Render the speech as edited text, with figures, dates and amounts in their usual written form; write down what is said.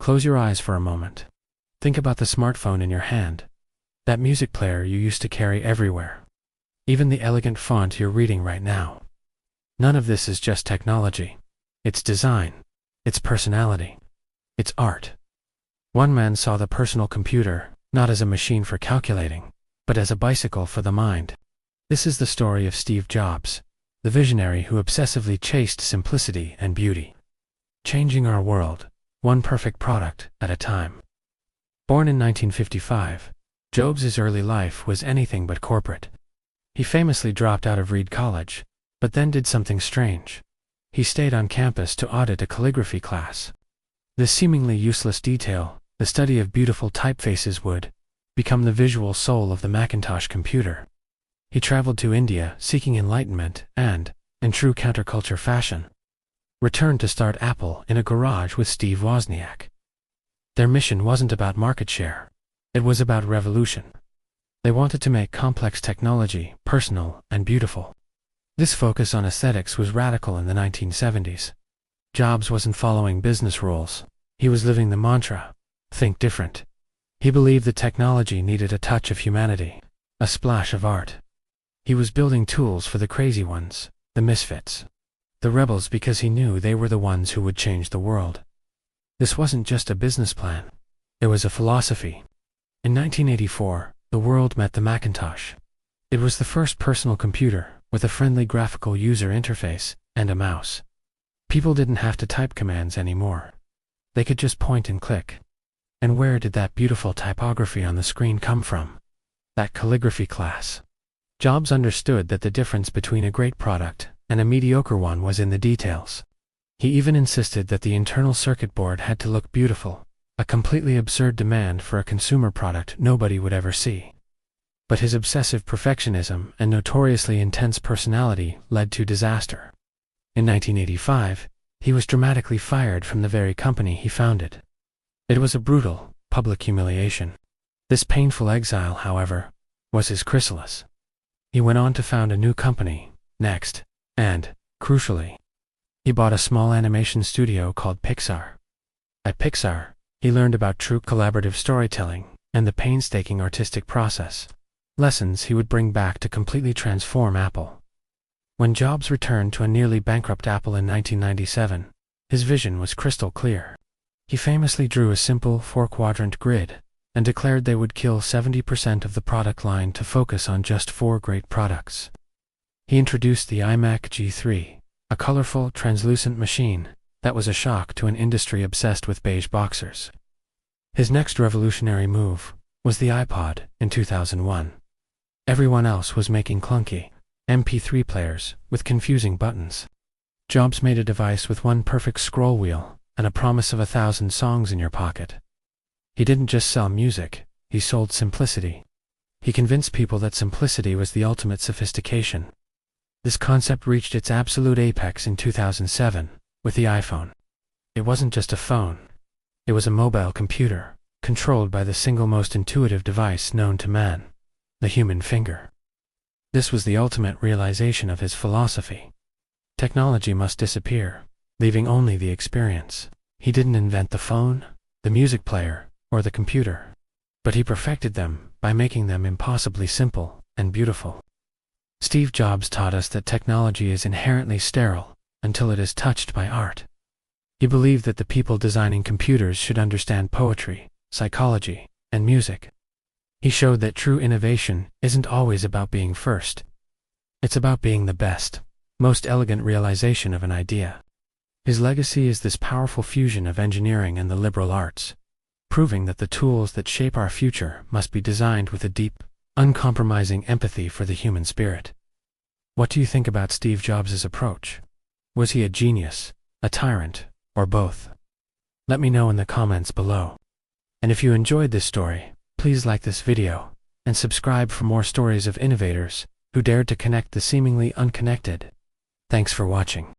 Close your eyes for a moment. Think about the smartphone in your hand, that music player you used to carry everywhere, even the elegant font you're reading right now. None of this is just technology. It's design. It's personality. It's art. One man saw the personal computer not as a machine for calculating, but as a bicycle for the mind. This is the story of Steve Jobs, the visionary who obsessively chased simplicity and beauty, changing our world, one perfect product at a time. Born in 1955, Jobs' early life was anything but corporate. He famously dropped out of Reed College, but then did something strange. He stayed on campus to audit a calligraphy class. This seemingly useless detail, the study of beautiful typefaces, would become the visual soul of the Macintosh computer. He traveled to India seeking enlightenment and, in true counterculture fashion, returned to start Apple in a garage with Steve Wozniak. Their mission wasn't about market share. It was about revolution. They wanted to make complex technology personal and beautiful. This focus on aesthetics was radical in the 1970s. Jobs wasn't following business rules. He was living the mantra, think different. He believed that technology needed a touch of humanity, a splash of art. He was building tools for the crazy ones, the misfits, the rebels, because he knew they were the ones who would change the world. This wasn't just a business plan. It was a philosophy. In 1984, the world met the Macintosh. It was the first personal computer with a friendly graphical user interface and a mouse. People didn't have to type commands anymore. They could just point and click. And where did that beautiful typography on the screen come from? That calligraphy class. Jobs understood that the difference between a great product and a mediocre one was in the details. He even insisted that the internal circuit board had to look beautiful, a completely absurd demand for a consumer product nobody would ever see. But his obsessive perfectionism and notoriously intense personality led to disaster. In 1985, he was dramatically fired from the very company he founded. It was a brutal, public humiliation. This painful exile, however, was his chrysalis. He went on to found a new company, Next, and, crucially, he bought a small animation studio called Pixar. At Pixar, he learned about true collaborative storytelling and the painstaking artistic process, lessons he would bring back to completely transform Apple. When Jobs returned to a nearly bankrupt Apple in 1997, his vision was crystal clear. He famously drew a simple 4-quadrant grid and declared they would kill 70% of the product line to focus on just 4 great products. He introduced the iMac G3, a colorful, translucent machine that was a shock to an industry obsessed with beige boxers. His next revolutionary move was the iPod in 2001. Everyone else was making clunky MP3 players with confusing buttons. Jobs made a device with one perfect scroll wheel and a promise of 1,000 songs in your pocket. He didn't just sell music, he sold simplicity. He convinced people that simplicity was the ultimate sophistication. This concept reached its absolute apex in 2007 with the iPhone. It wasn't just a phone. It was a mobile computer, controlled by the single most intuitive device known to man, the human finger. This was the ultimate realization of his philosophy. Technology must disappear, leaving only the experience. He didn't invent the phone, the music player, or the computer, but he perfected them by making them impossibly simple and beautiful. Steve Jobs taught us that technology is inherently sterile until it is touched by art. He believed that the people designing computers should understand poetry, psychology, and music. He showed that true innovation isn't always about being first. It's about being the best, most elegant realization of an idea. His legacy is this powerful fusion of engineering and the liberal arts, proving that the tools that shape our future must be designed with a deep, uncompromising empathy for the human spirit. What do you think about Steve Jobs' approach? Was he a genius, a tyrant, or both? Let me know in the comments below. And if you enjoyed this story, please like this video and subscribe for more stories of innovators who dared to connect the seemingly unconnected. Thanks for watching.